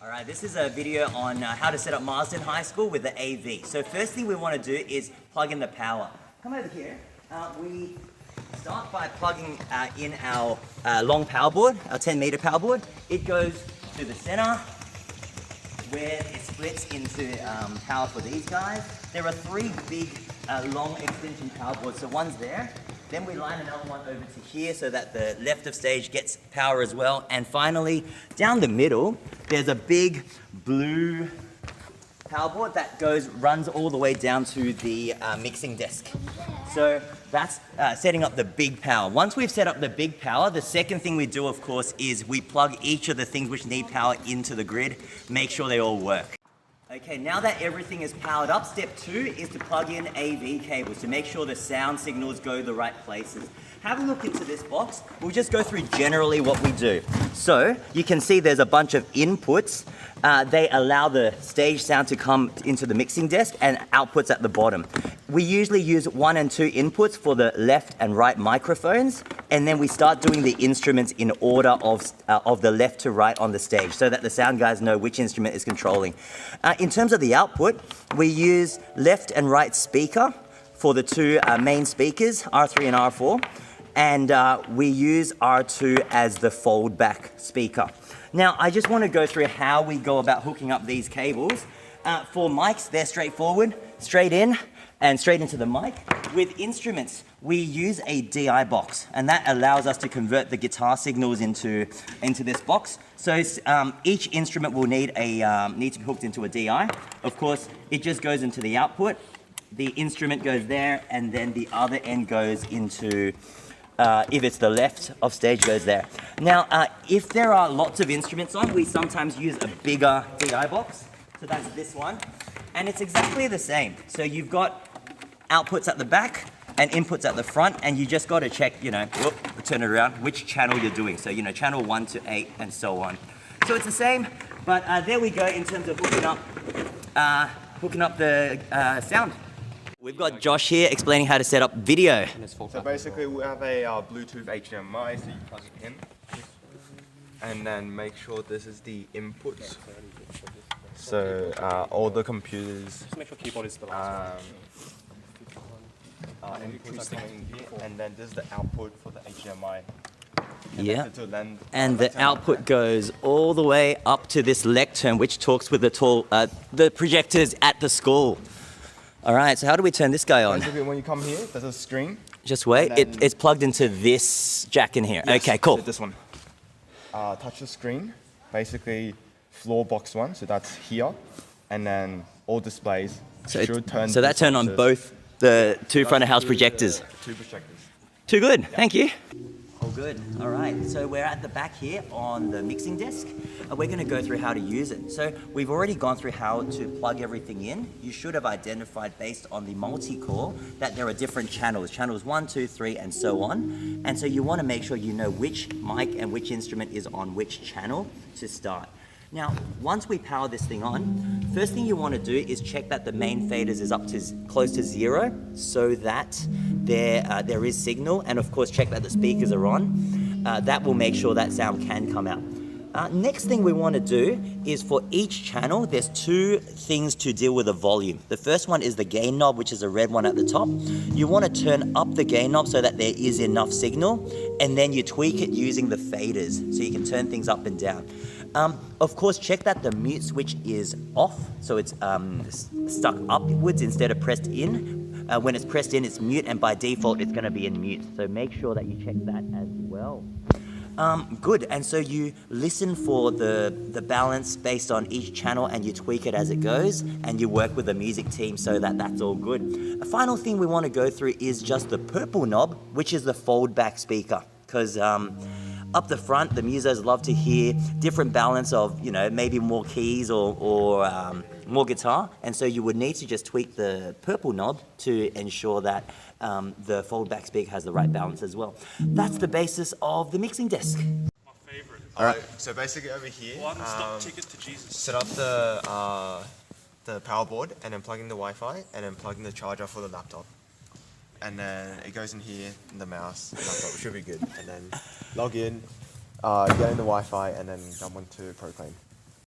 All right, this is a video on how to set up Marsden High School with the AV. So first thing we want to do is plug in the power. Come over here. We start by plugging in our long power board, our 10-meter power board. It goes to the center where it splits into power for these guys. There are three big long extension power boards. So one's there. Then we line another one over to here so that the left of stage gets power as well. And finally, down the middle, there's a big blue power board that runs all the way down to the mixing desk. So that's setting up the big power. Once we've set up the big power, the second thing we do, of course, is we plug each of the things which need power into the grid, make sure they all work. Okay, now that everything is powered up, step 2 is to plug in AV cables to make sure the sound signals go the right places. Have a look into this box. We'll just go through generally what we do. So you can see there's a bunch of inputs. They allow the stage sound to come into the mixing desk and outputs at the bottom. We usually use 1 and 2 inputs for the left and right microphones, and then we start doing the instruments in order of the left to right on the stage so that the sound guys know which instrument is controlling. In terms of the output, we use left and right speaker for the two main speakers, R3 and R4, and we use R2 as the fold back speaker. Now, I just want to go through how we go about hooking up these cables. For mics, they're straightforward, straight in and straight into the mic. With instruments, we use a DI box, and that allows us to convert the guitar signals into this box. So each instrument will need to be hooked into a DI. Of course, it just goes into the output. The instrument goes there, and then the other end goes into, if it's the left of stage, goes there. Now, if there are lots of instruments on, we sometimes use a bigger DI box. So that's this one. And it's exactly the same. So you've got outputs at the back and inputs at the front, and you just got to check, turn it around, which channel you're doing. So, channel 1 to 8 and so on. So it's the same, but there we go in terms of hooking up the sound. We've got Josh here explaining how to set up video. So basically we have a Bluetooth HDMI, so you plug it in. And then make sure this is the inputs. So all the computers, Just make sure keyboard is the last inputs are coming in here, and then this is the output for the HDMI. Yeah, and the output goes all the way up to this lectern, which talks with the projectors at the school. All right, so how do we turn this guy on? Basically, when you come here, there's a screen. Just wait, it's plugged into this jack in here. Yes, okay, cool. So this one. Touch the screen, basically floor box 1, so that's here, and then all displays should turn. So that turned on both the two front of house projectors. Two projectors. Too good, yeah. Thank you. All good. All right, so we're at the back here on the mixing desk. We're going to go through how to use it. So we've already gone through how to plug everything in. You should have identified, based on the multi-core, that there are different channels. Channels 1, 2, 3, and so on. And so you want to make sure you know which mic and which instrument is on which channel to start. Now, once we power this thing on, first thing you want to do is check that the main faders is up to close to 0 so that there is signal, and of course check that the speakers are on. That will make sure that sound can come out. Next thing we want to do is, for each channel, there's 2 things to deal with the volume. The first one is the gain knob, which is a red one at the top. You want to turn up the gain knob so that there is enough signal, and then you tweak it using the faders so you can turn things up and down. Of course, check that the mute switch is off, so it's stuck upwards instead of pressed in. When it's pressed in, it's mute, and by default, it's going to be in mute. So make sure that you check that as well. Good, and so you listen for the balance based on each channel, and you tweak it as it goes, and you work with the music team so that that's all good. A final thing we want to go through is just the purple knob, which is the fold back speaker, because up the front, the musos love to hear different balance of, maybe more keys or more guitar. And so you would need to just tweak the purple knob to ensure that the fold back speaker has the right balance as well. That's the basis of the mixing desk. My favorite. All right, so basically over here, One-stop ticket to Jesus. set up the power board, and then plug in the Wi-Fi, and then plug in the charger for the laptop. And then it goes in here, in the mouse, laptop, it should be good. And then log in, get in the Wi-Fi, and then jump onto Proclaim.